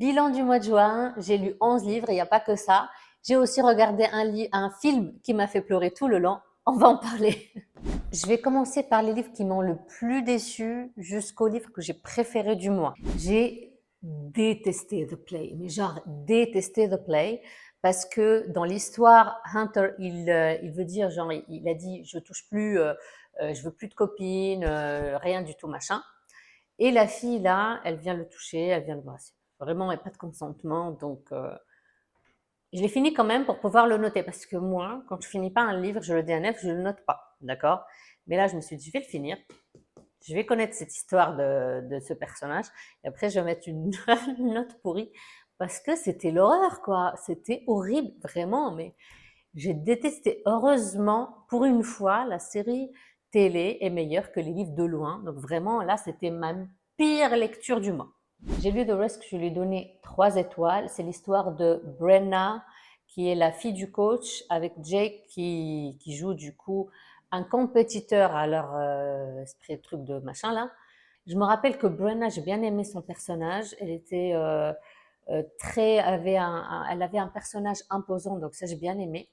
Bilan du mois de juin, j'ai lu 11 livres et il n'y a pas que ça. J'ai aussi regardé un film qui m'a fait pleurer tout le long. On va en parler. Je vais commencer par les livres qui m'ont le plus déçu jusqu'au livre que j'ai préféré du mois. J'ai détesté The Play, mais genre détesté The Play parce que dans l'histoire, Hunter, il veut dire, genre, il a dit, je touche plus, je veux plus de copines, rien du tout, machin. Et la fille, là, elle vient le toucher, elle vient le brasser. Vraiment, il n'y a pas de consentement. Donc, je l'ai fini quand même pour pouvoir le noter. Parce que moi, quand je finis pas un livre, je le DNF, je le note pas. D'accord? Mais là, je me suis dit, je vais le finir. Je vais connaître cette histoire de ce personnage. Et après, je vais mettre une note pourrie. Parce que c'était l'horreur, quoi. C'était horrible, vraiment. Mais j'ai détesté. Heureusement, pour une fois, la série télé est meilleure que les livres de loin. Donc vraiment, là, c'était ma pire lecture du mois. J'ai lu The Risk, je lui ai donné 3 étoiles. C'est l'histoire de Brenna, qui est la fille du coach, avec Jake qui joue du coup un compétiteur à leur esprit truc de machin là. Je me rappelle que Brenna, j'ai bien aimé son personnage. Elle était très, elle avait un personnage imposant, donc ça j'ai bien aimé.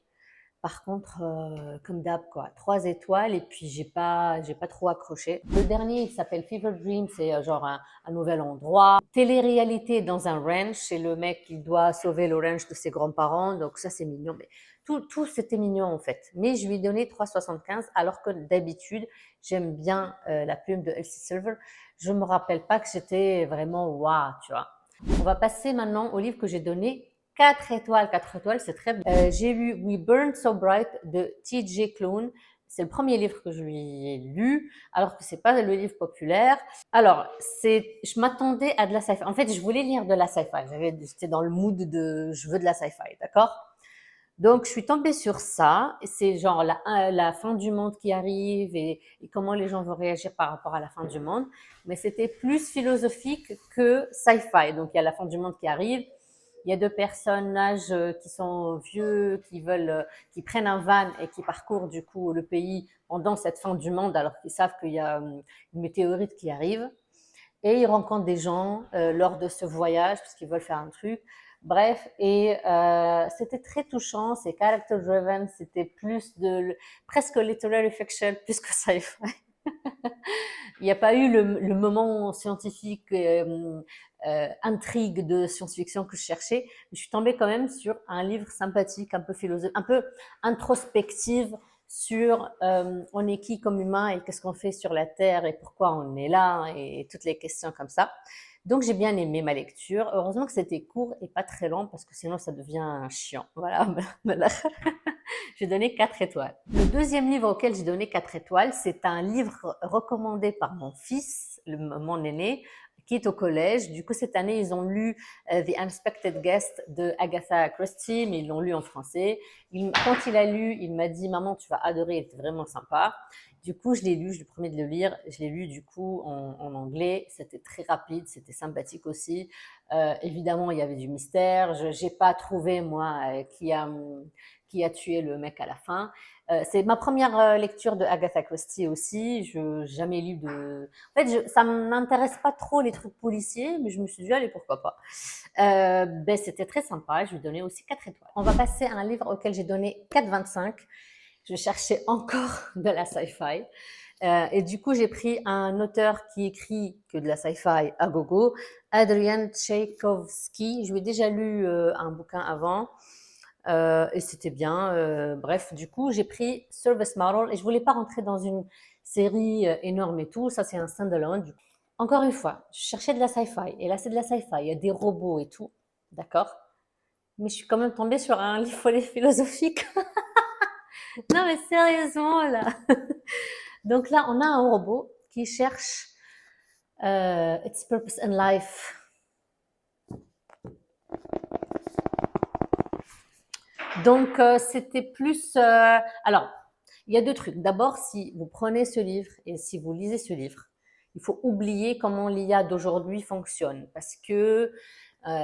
Par contre, comme d'hab, quoi, 3 étoiles et puis j'ai pas trop accroché. Le dernier, il s'appelle Fever Dream, c'est genre un nouvel endroit. Télé-réalité dans un ranch, c'est le mec qui doit sauver le ranch de ses grands-parents, donc ça c'est mignon. Mais tout c'était mignon en fait. Mais je lui ai donné 3,75 alors que d'habitude, j'aime bien la plume de Elsie Silver. Je me rappelle pas que j'étais vraiment waouh, tu vois. On va passer maintenant au livre que j'ai donné 4 étoiles. 4 étoiles, c'est très bien. J'ai lu We Burn So Bright de T.J. Klune. C'est le premier livre que je lui ai lu, alors que c'est pas le livre populaire. Alors, je m'attendais à de la sci-fi. En fait, je voulais lire de la sci-fi. J'étais dans le mood de, je veux de la sci-fi, d'accord? Donc, je suis tombée sur ça. C'est genre la fin du monde qui arrive et comment les gens vont réagir par rapport à la fin du monde. Mais c'était plus philosophique que sci-fi. Donc, il y a la fin du monde qui arrive. Il y a 2 personnages qui sont vieux, qui prennent un van et qui parcourent du coup le pays pendant cette fin du monde, alors qu'ils savent qu'il y a une météorite qui arrive. Et ils rencontrent des gens lors de ce voyage parce qu'ils veulent faire un truc. Bref, et c'était très touchant, c'est character driven, c'était plus presque literary fiction plus que sci-fi. Il n'y a pas eu le moment scientifique, intrigue de science-fiction que je cherchais. Mais je suis tombée quand même sur un livre sympathique, un peu philosophique, un peu introspective sur on est qui comme humain et qu'est-ce qu'on fait sur la Terre et pourquoi on est là et toutes les questions comme ça. Donc j'ai bien aimé ma lecture. Heureusement que c'était court et pas très long parce que sinon ça devient chiant. Voilà. J'ai donné 4 étoiles. Le deuxième livre auquel j'ai donné 4 étoiles, c'est un livre recommandé par mon fils, mon aîné, qui est au collège. Du coup, cette année, ils ont lu The Unexpected Guest de Agatha Christie, mais ils l'ont lu en français. Quand il a lu, il m'a dit « Maman, tu vas adorer, il était vraiment sympa ». Du coup, je l'ai lu, je lui promets de le lire. Je l'ai lu du coup en anglais. C'était très rapide, c'était sympathique aussi. Évidemment, il y avait du mystère. Je n'ai pas trouvé, moi, qui a tué le mec à la fin. C'est ma première lecture de Agatha Christie aussi. Je n'ai jamais lu de... En fait, ça ne m'intéresse pas trop les trucs policiers, mais je me suis dit, allez, pourquoi pas. Ben, c'était très sympa. Je lui ai donné aussi 4 étoiles. On va passer à un livre auquel j'ai donné 4,25. Je cherchais encore de la sci-fi. Et du coup, j'ai pris un auteur qui écrit que de la sci-fi à gogo, Adrian Tchaikovsky. Je lui ai déjà lu un bouquin avant. Et c'était bien. Bref, du coup, j'ai pris Service Model et je voulais pas rentrer dans une série énorme et tout. Ça, c'est un standalone. Du coup. Encore une fois, je cherchais de la sci-fi. Et là, c'est de la sci-fi. Il y a des robots et tout. D'accord? Mais je suis quand même tombée sur un livre philosophique. Non, mais sérieusement, là. Donc là, on a un robot qui cherche its purpose in life. Donc, c'était plus... alors, il y a 2 trucs. D'abord, si vous prenez ce livre et si vous lisez ce livre, il faut oublier comment l'IA d'aujourd'hui fonctionne parce que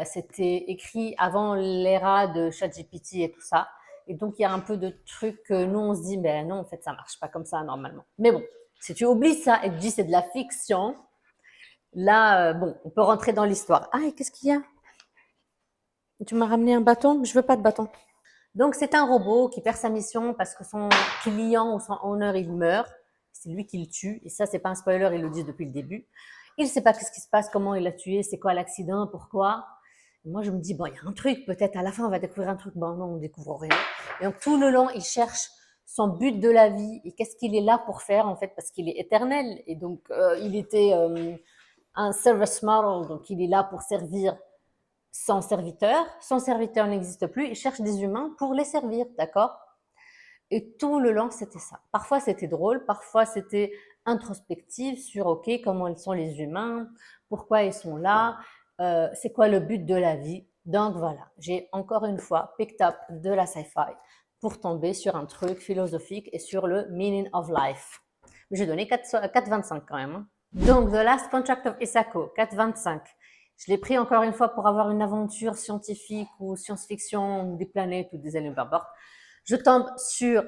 c'était écrit avant l'ère de ChatGPT et tout ça. Et donc, il y a un peu de trucs que nous, on se dit, ben non, en fait, ça marche pas comme ça normalement. Mais bon, si tu oublies ça et que tu dis c'est de la fiction, là, bon, on peut rentrer dans l'histoire. Ah, et qu'est-ce qu'il y a? Tu m'as ramené un bâton, je veux pas de bâton. Donc, c'est un robot qui perd sa mission parce que son client ou son owner, il meurt. C'est lui qui le tue. Et ça, c'est pas un spoiler, ils le disent depuis le début. Il ne sait pas ce qui se passe, comment il l'a tué, c'est quoi l'accident, pourquoi. Et moi, je me dis, bon, il y a un truc, peut-être à la fin, on va découvrir un truc. Bon, non, on découvre rien. Et donc, tout le long, il cherche son but de la vie et qu'est-ce qu'il est là pour faire, en fait, parce qu'il est éternel. Et donc, il était un service model, donc il est là pour servir son serviteur. Son serviteur n'existe plus, il cherche des humains pour les servir, d'accord? Et tout le long, c'était ça. Parfois, c'était drôle, parfois, c'était introspectif sur, OK, comment ils sont les humains, pourquoi ils sont là, c'est quoi le but de la vie. Donc voilà, j'ai encore une fois picked up de la sci-fi pour tomber sur un truc philosophique et sur le meaning of life. J'ai donné 4,25 quand même. Hein. Donc, The Last Contract of Isako, 4,25. Je l'ai pris encore une fois pour avoir une aventure scientifique ou science-fiction, des planètes ou des aliens, peu importe. Je tombe sur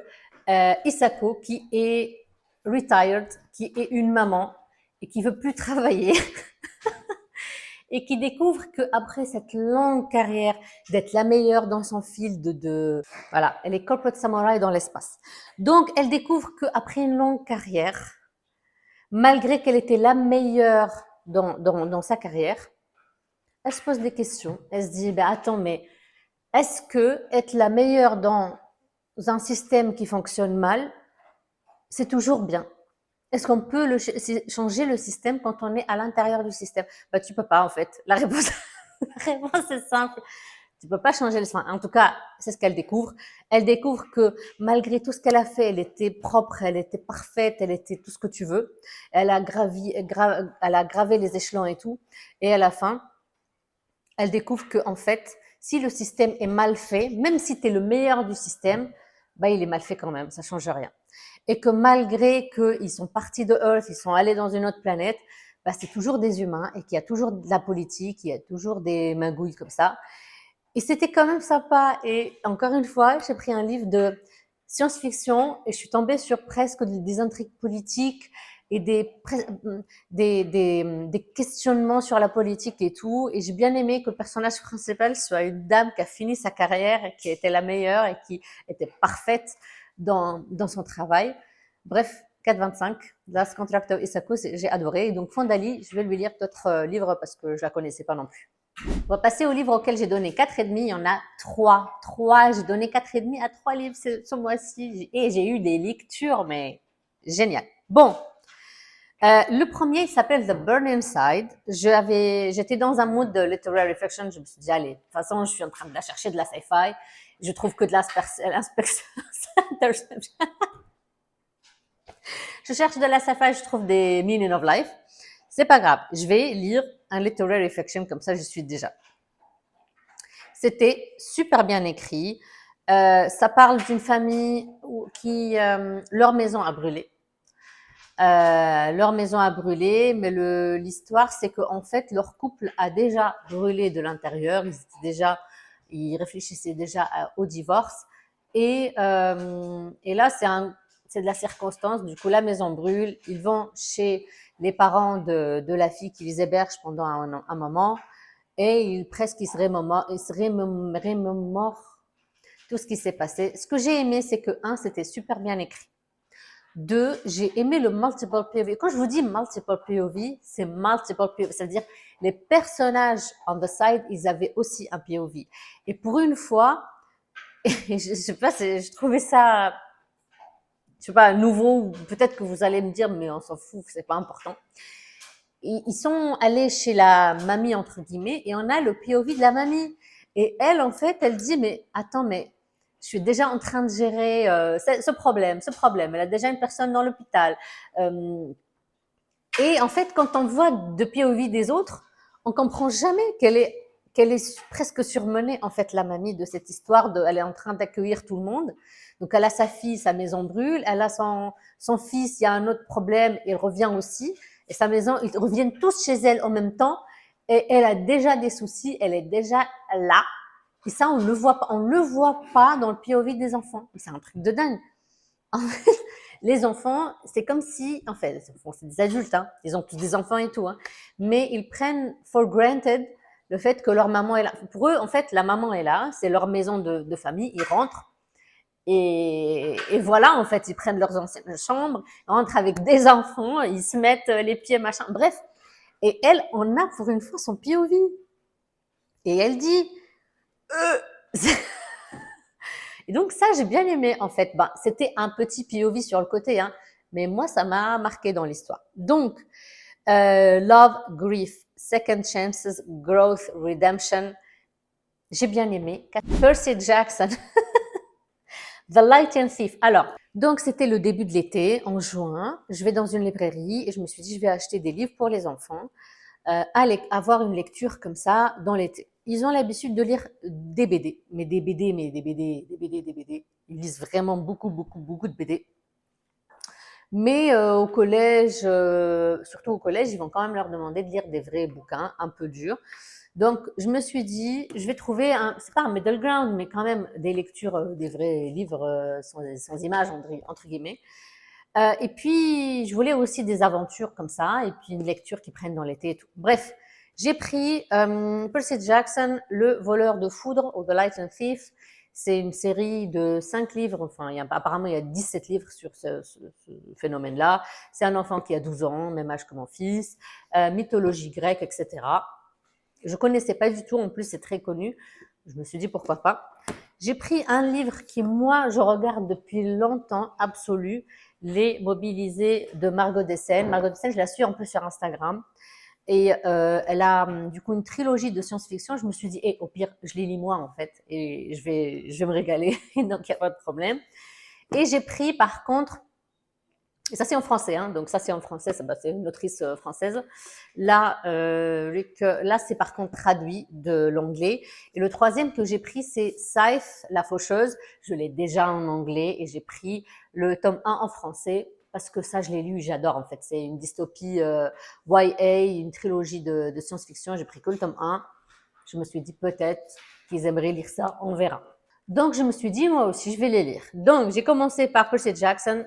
Isako qui est retired, qui est une maman et qui veut plus travailler et qui découvre qu'après cette longue carrière d'être la meilleure dans son field voilà, elle est corporate samurai dans l'espace. Donc, elle découvre qu'après une longue carrière, malgré qu'elle était la meilleure dans sa carrière, elle se pose des questions. Elle se dit, ben attends, mais est-ce que être la meilleure dans un système qui fonctionne mal, c'est toujours bien? Est-ce qu'on peut changer le système quand on est à l'intérieur du système? Bah, tu peux pas, en fait. La réponse, la réponse est simple. Tu peux pas changer le système. En tout cas, c'est ce qu'elle découvre. Elle découvre que malgré tout ce qu'elle a fait, elle était propre, elle était parfaite, elle était tout ce que tu veux. Elle a elle a gravé les échelons et tout. Et à la fin, elle découvre que, en fait, si le système est mal fait, même si tu es le meilleur du système, bah, il est mal fait quand même, ça change rien. Et que malgré qu'ils sont partis de Earth, ils sont allés dans une autre planète, bah, c'est toujours des humains et qu'il y a toujours de la politique, il y a toujours des magouilles comme ça. Et c'était quand même sympa. Et encore une fois, j'ai pris un livre de science-fiction et je suis tombée sur presque des intrigues politiques et des questionnements sur la politique et tout. Et j'ai bien aimé que le personnage principal soit une dame qui a fini sa carrière et qui était la meilleure et qui était parfaite dans son travail. Bref, 4,25, Last Contract of Isako, j'ai adoré. Et donc, Fondali, je vais lui lire d'autres livres parce que je la connaissais pas non plus. On va passer au livre auquel j'ai donné 4,5. Il y en a 3. 3, j'ai donné 4,5 à 3 livres ce mois-ci. Et j'ai eu des lectures, mais génial. Bon, le premier, il s'appelle The Burning Side. J'étais dans un mood de literary fiction. Je me suis dit, allez, de toute façon, je suis en train de la chercher de la sci-fi. Je trouve que de l'inspection. Je cherche de la sci-fi, je trouve des meaning of life. C'est pas grave. Je vais lire un literary fiction comme ça, je suis déjà. C'était super bien écrit. Ça parle d'une famille qui leur maison a brûlé. Leur maison a brûlé, mais l'histoire c'est qu'en fait leur couple a déjà brûlé de l'intérieur. Ils réfléchissaient déjà au divorce. Et là c'est de la circonstance. Du coup la maison brûle. Ils vont chez les parents de la fille qui les héberge pendant un moment. Et ils se remémorent tout ce qui s'est passé. Ce que j'ai aimé, c'est que, c'était super bien écrit. 2, j'ai aimé le multiple POV. Quand je vous dis multiple POV, c'est multiple POV. C'est-à-dire, les personnages on the side, ils avaient aussi un POV. Et pour une fois, je sais pas, je trouvais ça, je sais pas, nouveau. Peut-être que vous allez me dire, mais on s'en fout, c'est pas important. Ils sont allés chez la mamie, entre guillemets, et on a le POV de la mamie. Et elle, en fait, elle dit, mais attends, mais je suis déjà en train de gérer ce problème. Elle a déjà une personne dans l'hôpital. Et en fait, quand on voit de POV des autres, on comprend jamais qu'elle est presque surmenée, en fait, la mamie de cette histoire. Elle est en train d'accueillir tout le monde. Donc, elle a sa fille, sa maison brûle. Elle a son fils, il y a un autre problème, il revient aussi. Et sa maison, ils reviennent tous chez elle en même temps. Et elle a déjà des soucis, elle est déjà là. Et ça, on le voit pas dans le POV des enfants. C'est un truc de dingue. En fait, les enfants, c'est comme si, en fait, c'est des adultes, hein, ils ont tous des enfants et tout, hein, mais ils prennent for granted le fait que leur maman est là. Pour eux, en fait, la maman est là, c'est leur maison de famille, ils rentrent. Et voilà, en fait, ils prennent leurs anciennes chambres, ils rentrent avec des enfants, ils se mettent les pieds, machin, bref. Et elle, on a pour une fois son POV. Et elle dit, et donc ça, j'ai bien aimé, en fait. Ben, c'était un petit POV sur le côté, hein, mais moi, ça m'a marqué dans l'histoire. Donc, Love, Grief, Second Chances, Growth, Redemption. J'ai bien aimé. Percy Jackson, The Light and Thief. Alors, donc c'était le début de l'été, en juin. Je vais dans une librairie et je me suis dit, je vais acheter des livres pour les enfants, avoir une lecture comme ça dans l'été. Ils ont l'habitude de lire des BD, mais des BD, mais des BD, des BD, des BD. Ils lisent vraiment beaucoup, beaucoup, beaucoup de BD. Mais au collège, surtout au collège, ils vont quand même leur demander de lire des vrais bouquins, un peu durs. Donc, je me suis dit, je vais trouver c'est pas un middle ground, mais quand même des lectures, des vrais livres sans images, entre guillemets. Et puis, je voulais aussi des aventures comme ça, et puis une lecture qui prenne dans l'été et tout. Bref, j'ai pris Percy Jackson, Le voleur de foudre, ou The Light and Thief. C'est une série de 5 livres, enfin, apparemment, il y a 17 livres sur ce phénomène-là. C'est un enfant qui a 12 ans, même âge que mon fils, mythologie grecque, etc. Je connaissais pas du tout, en plus, c'est très connu. Je me suis dit, pourquoi pas. J'ai pris un livre qui, moi, je regarde depuis longtemps, Absolu, Les Mobilisés de Margot Dessène. Margot Dessène, je la suis un peu sur Instagram. Et elle a du coup une trilogie de science-fiction. Je me suis dit, au pire, je les lis moi en fait, et je vais me régaler, donc il n'y a pas de problème. Et j'ai pris par contre, et ça c'est en français, hein, donc ça c'est en français, c'est une autrice française. Là, là c'est par contre traduit de l'anglais. Et le troisième que j'ai pris, c'est Scythe, la faucheuse. Je l'ai déjà en anglais et j'ai pris le tome 1 en français parce que ça je l'ai lu, j'adore en fait. C'est une dystopie YA, une trilogie de science-fiction. J'ai pris que le tome 1. Je me suis dit peut-être qu'ils aimeraient lire ça, on verra. Donc je me suis dit moi aussi je vais les lire. Donc j'ai commencé par Percy Jackson.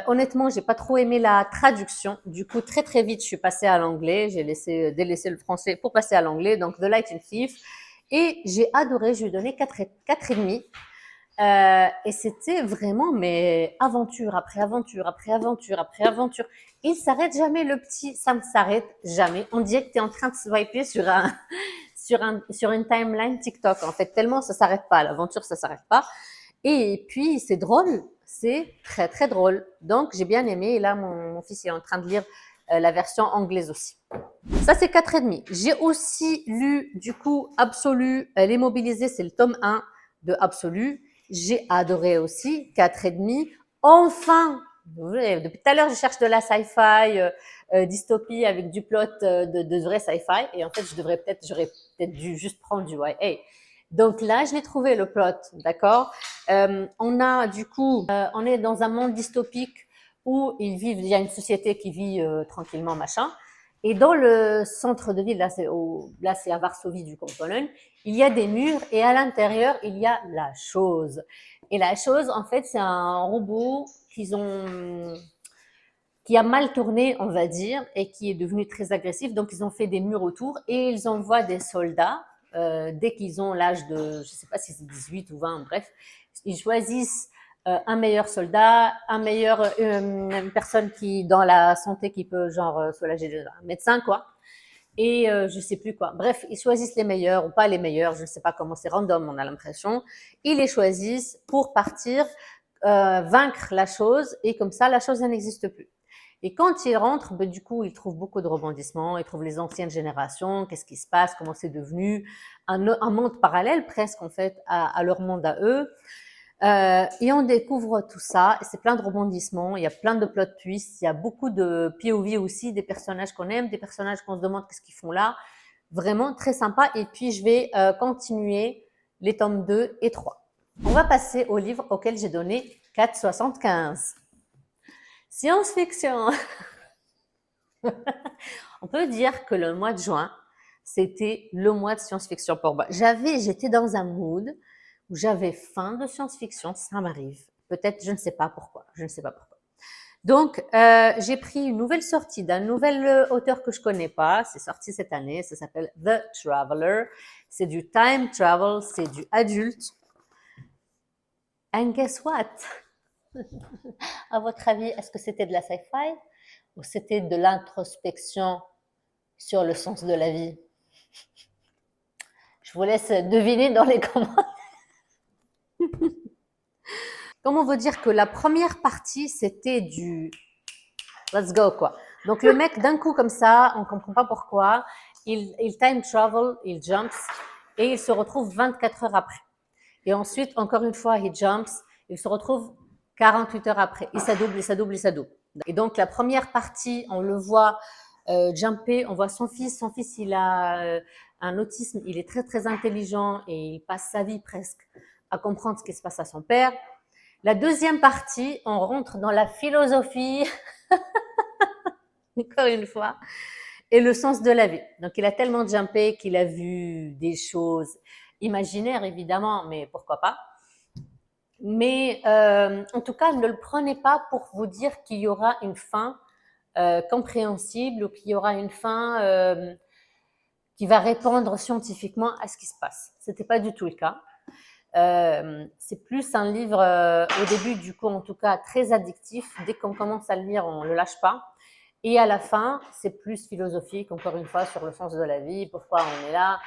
Honnêtement, j'ai pas trop aimé la traduction. Du coup, très très vite, je suis passée à l'anglais. J'ai délaissé le français pour passer à l'anglais. Donc, The Light and Thief. Et j'ai adoré. Je lui ai donné 4,5. Et c'était vraiment, mais aventure après aventure après aventure après aventure. Il s'arrête jamais, le petit. Ça ne s'arrête jamais. On dirait que tu es en train de swiper sur une timeline TikTok. En fait, tellement ça s'arrête pas. L'aventure, ça s'arrête pas. Et puis, c'est drôle, c'est très, très drôle. Donc, j'ai bien aimé. Et là, mon fils est en train de lire la version anglaise aussi. Ça, c'est 4,5. J'ai aussi lu, du coup, Absolu, Les Mobilisés, c'est le tome 1 de Absolu. J'ai adoré aussi, 4,5. Enfin, depuis tout à l'heure, je cherche de la sci-fi, dystopie avec du plot de vrai sci-fi. Et en fait, j'aurais peut-être dû juste prendre du YA. Donc là, je l'ai trouvé le plot, d'accord. On a du coup, on est dans un monde dystopique où ils vivent, il y a une société qui vit tranquillement, machin. Et dans le centre de ville, là c'est à Varsovie du coup en Pologne, il y a des murs et à l'intérieur il y a la chose. Et la chose, en fait, c'est un robot qui a mal tourné, on va dire, et qui est devenu très agressif. Donc ils ont fait des murs autour et ils envoient des soldats dès qu'ils ont l'âge de, je ne sais pas si c'est 18 ou 20, bref, ils choisissent un meilleur soldat, une personne qui dans la santé qui peut genre soulager, un médecin quoi, et je sais plus quoi. Bref, ils choisissent les meilleurs ou pas les meilleurs, je ne sais pas comment, c'est random, on a l'impression. Ils les choisissent pour partir vaincre la chose et comme ça la chose n'existe plus. Et quand ils rentrent, ben, du coup, ils trouvent beaucoup de rebondissements, ils trouvent les anciennes générations, qu'est-ce qui se passe, comment c'est devenu un monde parallèle presque en fait à leur monde à eux. Et on découvre tout ça, et c'est plein de rebondissements, il y a plein de plot twists, il y a beaucoup de POV aussi, des personnages qu'on aime, des personnages qu'on se demande qu'est-ce qu'ils font là. Vraiment très sympa. Et puis je vais continuer les tomes 2 et 3. On va passer au livre auquel j'ai donné 4,75. Science-fiction. On peut dire que le mois de juin, c'était le mois de science-fiction pour moi. J'étais dans un mood où j'avais faim de science-fiction, ça m'arrive. Peut-être, je ne sais pas pourquoi, je ne sais pas pourquoi. Donc, j'ai pris une nouvelle sortie d'un nouvel auteur que je connais pas. C'est sorti cette année. Ça s'appelle The Traveler. C'est du time travel, c'est du adulte. And guess what? À votre avis, est-ce que c'était de la sci-fi ou c'était de l'introspection sur le sens de la vie? Je vous laisse deviner dans les commentaires. Comment vous dire que la première partie, c'était du let's go, quoi. Donc, le mec, d'un coup, comme ça, on comprend pas pourquoi, il time travel, il jumps, et il se retrouve 24 heures après. Et ensuite, encore une fois, il jumps, il se retrouve 48 heures après. Il s'adouble, il s'adouble, il s'adouble. Et donc, la première partie, on le voit jumper, on voit son fils. Son fils, il a un autisme, il est très, très intelligent et il passe sa vie presque à comprendre ce qui se passe à son père. La deuxième partie, on rentre dans la philosophie, encore une fois, et le sens de la vie. Donc, il a tellement jumpé qu'il a vu des choses imaginaires, évidemment, mais pourquoi pas. Mais en tout cas, ne le prenez pas pour vous dire qu'il y aura une fin compréhensible ou qu'il y aura une fin qui va répondre scientifiquement à ce qui se passe. C'était pas du tout le cas. C'est plus un livre au début, du coup, en tout cas, très addictif. Dès qu'on commence à le lire, on le lâche pas. Et à la fin, c'est plus philosophique, encore une fois, sur le sens de la vie, pourquoi on est là,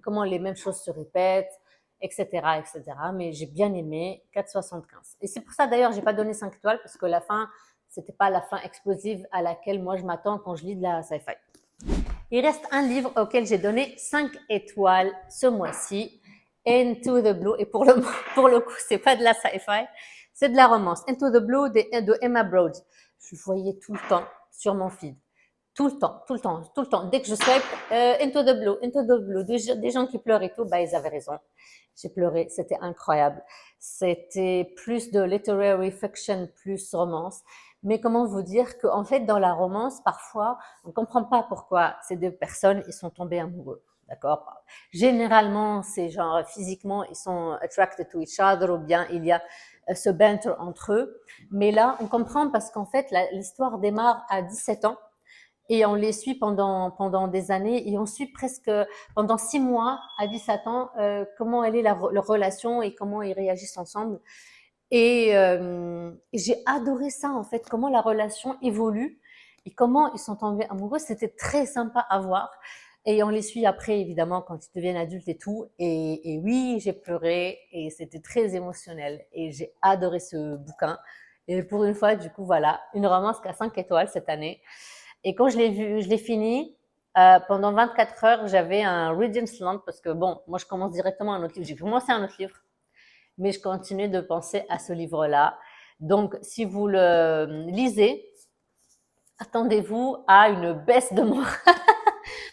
comment les mêmes choses se répètent, etc., etc. Mais j'ai bien aimé 4,75. Et c'est pour ça, d'ailleurs, j'ai pas donné 5 étoiles, parce que la fin, c'était pas la fin explosive à laquelle moi je m'attends quand je lis de la sci-fi. Il reste un livre auquel j'ai donné 5 étoiles ce mois-ci, Into the Blue. Et pour le coup, c'est pas de la sci-fi, c'est de la romance. Into the Blue de Emma Broad. Je le voyais tout le temps sur mon feed. Tout le temps, tout le temps, tout le temps. Dès que je swipe, Into the Blue, des gens qui pleurent et tout, bah, ils avaient raison. J'ai pleuré, c'était incroyable. C'était plus de literary fiction, plus romance. Mais comment vous dire qu'en fait, dans la romance, parfois, on ne comprend pas pourquoi ces deux personnes, ils sont tombés amoureux. D'accord? Généralement, c'est genre physiquement, ils sont attracted to each other ou bien il y a ce banter entre eux. Mais là, on comprend parce qu'en fait, l'histoire démarre à 17 ans et on les suit pendant des années et on suit presque pendant 6 mois à 17 ans comment elle est leur relation et comment ils réagissent ensemble. Et j'ai adoré ça en fait, comment la relation évolue et comment ils sont tombés amoureux. C'était très sympa à voir. Et on les suit après, évidemment, quand ils deviennent adultes et tout. Et oui, j'ai pleuré et c'était très émotionnel. Et j'ai adoré ce bouquin. Et pour une fois, du coup, voilà, une romance qui a 5 étoiles cette année. Et quand je l'ai vu, je l'ai fini, pendant 24 heures, j'avais un reading slump parce que bon, moi je commence directement un autre livre. J'ai commencé un autre livre, mais je continue de penser à ce livre-là. Donc, si vous le lisez, attendez-vous à une baisse de morale,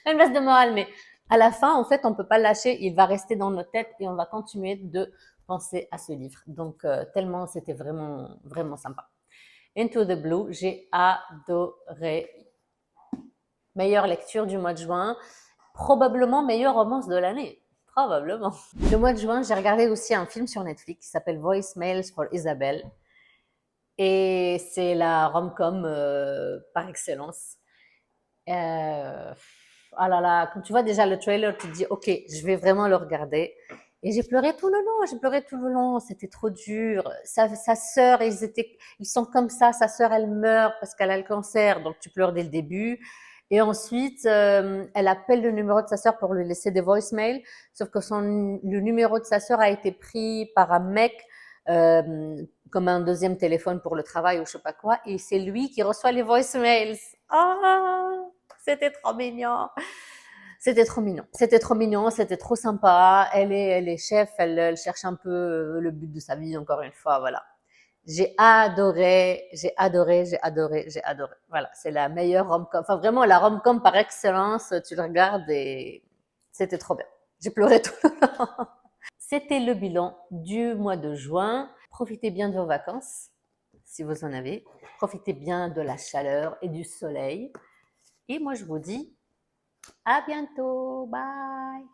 pas une baisse de morale, mais à la fin, en fait, on peut pas le lâcher. Il va rester dans notre tête et on va continuer de penser à ce livre. Donc, tellement c'était vraiment, vraiment sympa. Into the Blue, j'ai adoré. Meilleure lecture du mois de juin, probablement meilleure romance de l'année. Probablement. Le mois de juin, j'ai regardé aussi un film sur Netflix qui s'appelle Voicemails for Isabelle. Et c'est la rom-com par excellence. Ah là là, quand tu vois déjà le trailer, tu te dis, ok, je vais vraiment le regarder. Et j'ai pleuré tout le long, j'ai pleuré tout le long, c'était trop dur. Sa sœur, ils sont comme ça, sa sœur, elle meurt parce qu'elle a le cancer, donc tu pleures dès le début. Et ensuite, elle appelle le numéro de sa sœur pour lui laisser des voicemails, sauf que le numéro de sa sœur a été pris par un mec comme un deuxième téléphone pour le travail ou je sais pas quoi, et c'est lui qui reçoit les voicemails. Ah, c'était trop mignon. C'était trop mignon. C'était trop mignon, c'était trop sympa. Elle est chef, elle cherche un peu le but de sa vie, encore une fois, voilà. J'ai adoré, j'ai adoré, j'ai adoré, j'ai adoré. Voilà, c'est la meilleure rom-com. Enfin, vraiment, la rom-com par excellence, tu le regardes et c'était trop bien. J'ai pleuré tout le temps. C'était le bilan du mois de juin. Profitez bien de vos vacances, si vous en avez. Profitez bien de la chaleur et du soleil. Et moi, je vous dis à bientôt. Bye.